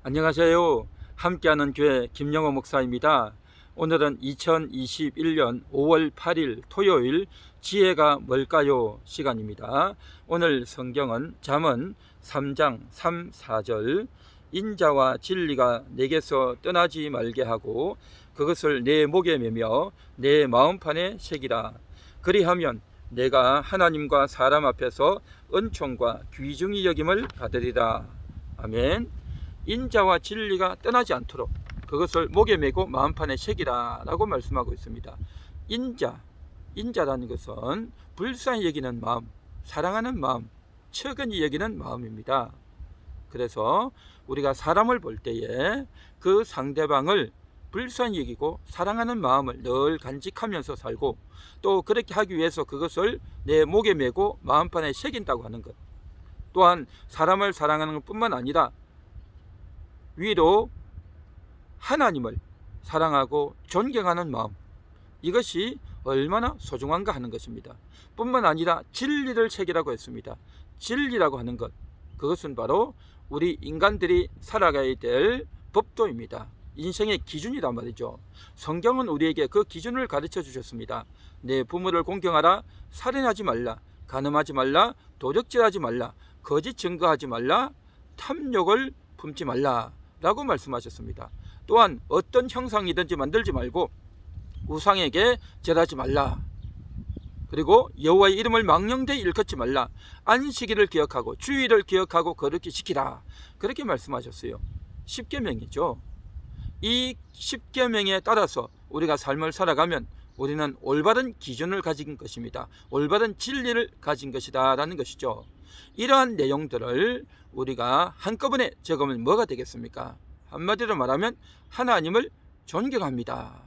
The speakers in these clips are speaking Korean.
안녕하세요. 함께하는 교회 김영호 목사입니다. 오늘은 2021년 5월 8일 토요일 지혜가 뭘까요? 시간입니다. 오늘 성경은 잠언 3장 3, 4절 인자와 진리가 내게서 떠나지 말게 하고 그것을 내 목에 매며 내 마음판에 새기라. 그리하면 내가 하나님과 사람 앞에서 은총과 귀중히 여김을 받으리라. 아멘. 인자와 진리가 떠나지 않도록 그것을 목에 메고 마음판에 새기라 라고 말씀하고 있습니다. 인자라는 것은 불쌍히 여기는 마음, 사랑하는 마음, 측은히 여기는 마음입니다. 그래서 우리가 사람을 볼 때에 그 상대방을 불쌍히 여기고 사랑하는 마음을 늘 간직하면서 살고, 또 그렇게 하기 위해서 그것을 내 목에 메고 마음판에 새긴다고 하는 것, 또한 사람을 사랑하는 것 뿐만 아니라 위로 하나님을 사랑하고 존경하는 마음, 이것이 얼마나 소중한가 하는 것입니다. 뿐만 아니라 진리를 새기라고 했습니다. 진리라고 하는 것, 그것은 바로 우리 인간들이 살아가야 될 법도입니다. 인생의 기준이란 말이죠. 성경은 우리에게 그 기준을 가르쳐 주셨습니다. 내 부모를 공경하라, 살인하지 말라, 간음하지 말라, 도적질하지 말라, 거짓 증거하지 말라, 탐욕을 품지 말라 라고 말씀하셨습니다. 또한 어떤 형상이든지 만들지 말고 우상에게 절하지 말라, 그리고 여호와의 이름을 망령되이 일컫지 말라, 안식일을 기억하고 주일을 기억하고 거룩히 지키라, 그렇게 말씀하셨어요. 십계명이죠. 이 십계명에 따라서 우리가 삶을 살아가면 우리는 올바른 기준을 가진 것입니다. 올바른 진리를 가진 것이다 라는 것이죠. 이러한 내용들을 우리가 한꺼번에 적으면 뭐가 되겠습니까? 한마디로 말하면 하나님을 존경합니다,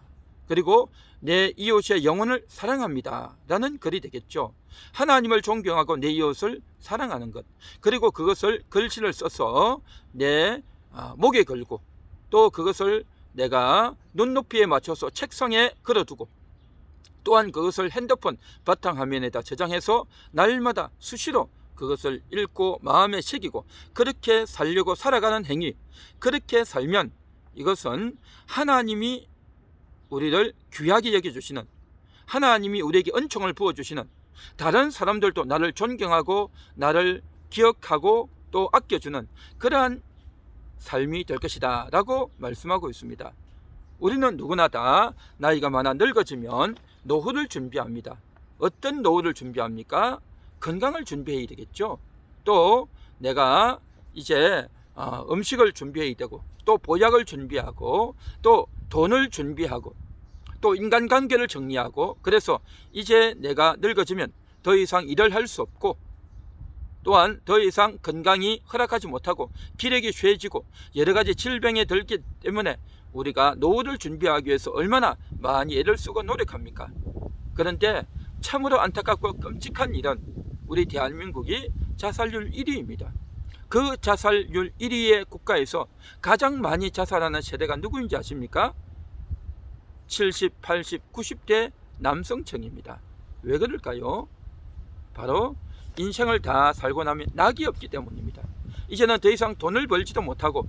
그리고 내 이웃의 영혼을 사랑합니다 라는 글이 되겠죠. 하나님을 존경하고 내 이웃을 사랑하는 것, 그리고 그것을 글씨를 써서 내 목에 걸고, 또 그것을 내가 눈높이에 맞춰서 책상에 걸어두고, 또한 그것을 핸드폰 바탕화면에다 저장해서 날마다 수시로 그것을 읽고 마음에 새기고 그렇게 살려고 살아가는 행위, 그렇게 살면 이것은 하나님이 우리를 귀하게 여겨주시는, 하나님이 우리에게 은총을 부어주시는, 다른 사람들도 나를 존경하고 나를 기억하고 또 아껴주는 그러한 삶이 될 것이다 라고 말씀하고 있습니다. 우리는 누구나 다 나이가 많아 늙어지면 노후를 준비합니다. 어떤 노후를 준비합니까? 건강을 준비해야 되겠죠. 또 내가 이제 음식을 준비해야 되고, 또 보약을 준비하고, 또 돈을 준비하고, 또 인간관계를 정리하고, 그래서 이제 내가 늙어지면 더 이상 일을 할 수 없고, 또한 더 이상 건강이 허락하지 못하고 기력이 쇠해지고 여러 가지 질병에 들기 때문에 우리가 노후를 준비하기 위해서 얼마나 많이 애를 쓰고 노력합니까? 그런데 참으로 안타깝고 끔찍한 일은 우리 대한민국이 자살률 1위입니다. 그 자살률 1위의 국가에서 가장 많이 자살하는 세대가 누구인지 아십니까? 70, 80, 90대 남성층입니다. 왜 그럴까요? 바로 인생을 다 살고 나면 낙이 없기 때문입니다. 이제는 더 이상 돈을 벌지도 못하고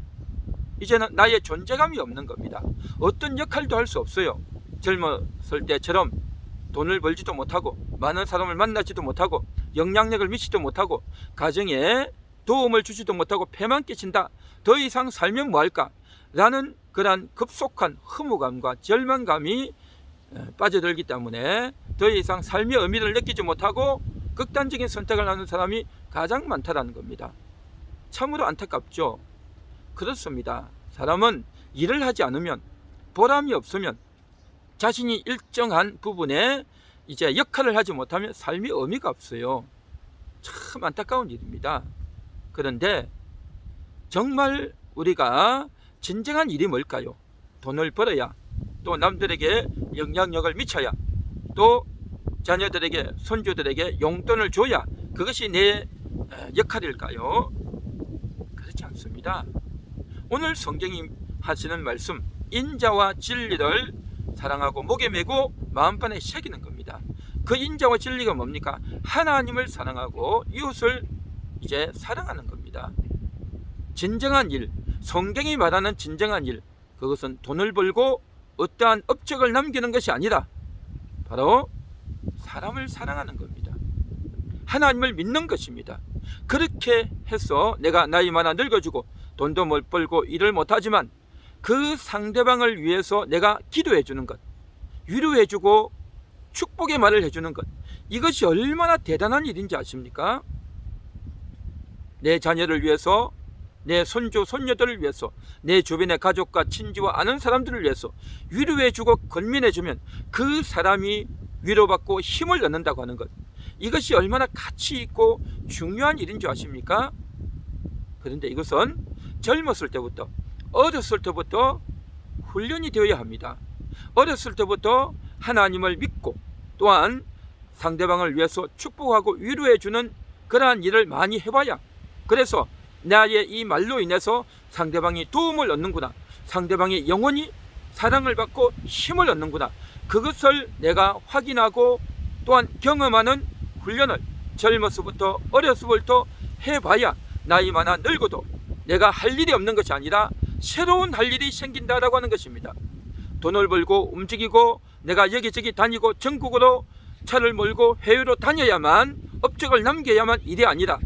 이제는 나의 존재감이 없는 겁니다. 어떤 역할도 할 수 없어요. 젊었을 때처럼 돈을 벌지도 못하고 많은 사람을 만나지도 못하고 영향력을 미치지도 못하고 가정에 도움을 주지도 못하고 폐만 끼친다, 더 이상 살면 뭐할까 라는 그러한 급속한 허무감과 절망감이 빠져들기 때문에 더 이상 삶의 의미를 느끼지 못하고 극단적인 선택을 하는 사람이 가장 많다는 겁니다. 참으로 안타깝죠. 그렇습니다. 사람은 일을 하지 않으면, 보람이 없으면, 자신이 일정한 부분에 이제 역할을 하지 못하면 삶의 의미가 없어요. 참 안타까운 일입니다. 그런데 정말 우리가 진정한 일이 뭘까요? 돈을 벌어야, 또 남들에게 영향력을 미쳐야, 또 자녀들에게, 손주들에게 용돈을 줘야 그것이 내 역할일까요? 그렇지 않습니다. 오늘 성경이 하시는 말씀, 인자와 진리를 사랑하고 목에 메고 마음판에 새기는 겁니다. 그 인자와 진리가 뭡니까? 하나님을 사랑하고 이웃을 이제 사랑하는 겁니다. 진정한 일, 성경이 말하는 진정한 일, 그것은 돈을 벌고 어떠한 업적을 남기는 것이 아니라 바로 사람을 사랑하는 겁니다. 하나님을 믿는 것입니다. 그렇게 해서 내가 나이 많아 늙어지고 돈도 못 벌고 일을 못하지만 그 상대방을 위해서 내가 기도해 주는 것, 위로해 주고 축복의 말을 해주는 것, 이것이 얼마나 대단한 일인지 아십니까? 내 자녀를 위해서, 내 손주 손녀들을 위해서, 내 주변의 가족과 친지와 아는 사람들을 위해서 위로해 주고 권면해 주면 그 사람이 위로받고 힘을 얻는다고 하는 것, 이것이 얼마나 가치 있고 중요한 일인 줄 아십니까? 그런데 이것은 젊었을 때부터, 어렸을 때부터 훈련이 되어야 합니다. 어렸을 때부터 하나님을 믿고 또한 상대방을 위해서 축복하고 위로해 주는 그러한 일을 많이 해봐야, 그래서 나의 이 말로 인해서 상대방이 도움을 얻는구나, 상대방이 영원히 사랑을 받고 힘을 얻는구나, 그것을 내가 확인하고 또한 경험하는 훈련을 젊어서부터, 어려서부터 해봐야 나이 많아 늙어도 내가 할 일이 없는 것이 아니라 새로운 할 일이 생긴다라고 하는 것입니다. 돈을 벌고 움직이고 내가 여기저기 다니고 전국으로 차를 몰고 해외로 다녀야만, 업적을 남겨야만 일이 아니라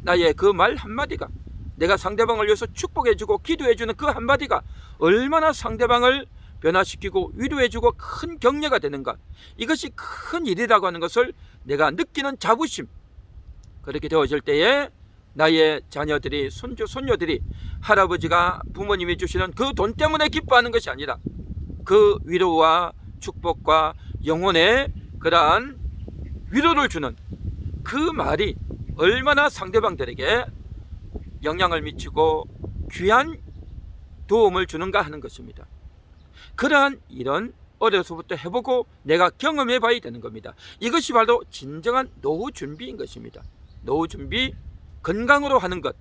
나의 그 말 한마디가, 내가 상대방을 위해서 축복해주고 기도해주는 그 한마디가 얼마나 상대방을 변화시키고 위로해주고 큰 격려가 되는가, 이것이 큰 일이라고 하는 것을 내가 느끼는 자부심, 그렇게 되어질 때에 나의 자녀들이, 손주 손녀들이 할아버지가, 부모님이 주시는 그 돈 때문에 기뻐하는 것이 아니라 그 위로와 축복과 영혼의 그러한 위로를 주는 그 말이 얼마나 상대방들에게 영향을 미치고 귀한 도움을 주는가 하는 것입니다. 그러한 일은 어려서부터 해보고 내가 경험해 봐야 되는 겁니다. 이것이 바로 진정한 노후 준비인 것입니다. 노후 준비, 건강으로 하는 것,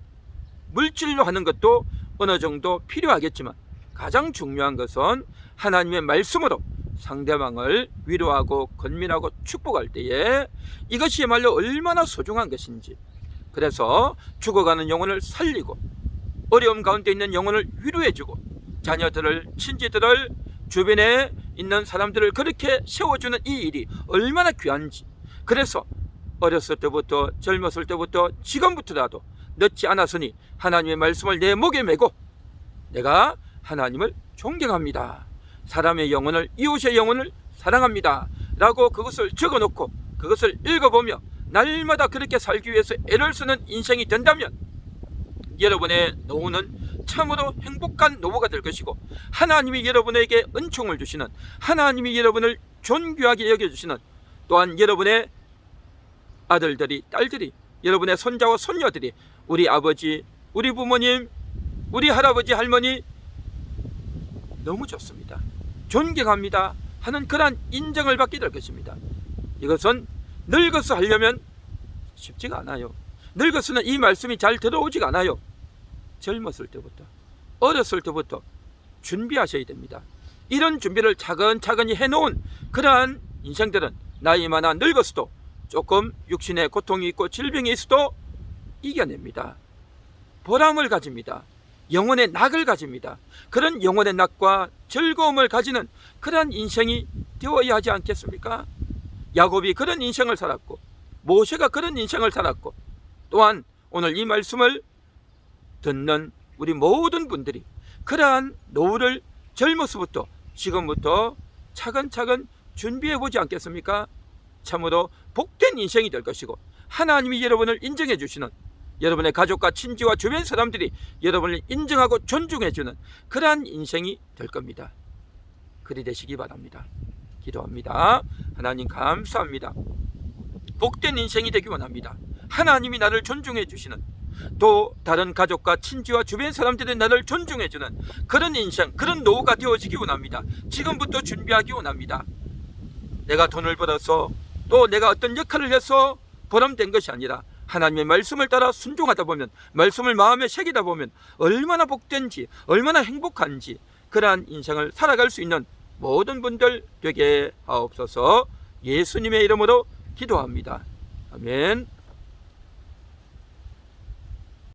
물질로 하는 것도 어느 정도 필요하겠지만 가장 중요한 것은 하나님의 말씀으로 상대방을 위로하고 권면하고 축복할 때에 이것이야말로 얼마나 소중한 것인지, 그래서 죽어가는 영혼을 살리고 어려움 가운데 있는 영혼을 위로해주고 자녀들을, 친지들을, 주변에 있는 사람들을 그렇게 세워주는 이 일이 얼마나 귀한지, 그래서 어렸을 때부터, 젊었을 때부터, 지금부터라도 늦지 않았으니 하나님의 말씀을 내 목에 메고 내가 하나님을 존경합니다, 사람의 영혼을, 이웃의 영혼을 사랑합니다 라고 그것을 적어놓고 그것을 읽어보며 날마다 그렇게 살기 위해서 애를 쓰는 인생이 된다면 여러분의 노후는 참으로 행복한 노후가 될 것이고, 하나님이 여러분에게 은총을 주시는, 하나님이 여러분을 존귀하게 여겨주시는, 또한 여러분의 아들들이, 딸들이, 여러분의 손자와 손녀들이 우리 아버지, 우리 부모님, 우리 할아버지, 할머니 너무 좋습니다, 존경합니다 하는 그러한 인정을 받게 될 것입니다. 이것은 늙어서 하려면 쉽지가 않아요. 늙어서는 이 말씀이 잘 들어오지가 않아요. 젊었을 때부터, 어렸을 때부터 준비하셔야 됩니다. 이런 준비를 차근차근히 해놓은 그러한 인생들은 나이 많아 늙었어도 조금 육신의 고통이 있고 질병이 있어도 이겨냅니다. 보람을 가집니다. 영혼의 낙을 가집니다. 그런 영혼의 낙과 즐거움을 가지는 그러한 인생이 되어야 하지 않겠습니까? 야곱이 그런 인생을 살았고 모세가 그런 인생을 살았고, 또한 오늘 이 말씀을 듣는 우리 모든 분들이 그러한 노후를 젊어서부터, 지금부터 차근차근 준비해 보지 않겠습니까? 참으로 복된 인생이 될 것이고, 하나님이 여러분을 인정해 주시는, 여러분의 가족과 친지와 주변 사람들이 여러분을 인정하고 존중해 주는 그러한 인생이 될 겁니다. 그리 되시기 바랍니다. 기도합니다. 하나님 감사합니다. 복된 인생이 되기 원합니다. 하나님이 나를 존중해 주시는, 또 다른 가족과 친지와 주변 사람들이 나를 존중해 주는 그런 인생, 그런 노후가 되어지기 원합니다. 지금부터 준비하기 원합니다. 내가 돈을 벌어서, 또 내가 어떤 역할을 해서 보람된 것이 아니라 하나님의 말씀을 따라 순종하다 보면, 말씀을 마음에 새기다 보면 얼마나 복된지, 얼마나 행복한지, 그러한 인생을 살아갈 수 있는 모든 분들 되게 하옵소서. 예수님의 이름으로 기도합니다. 아멘.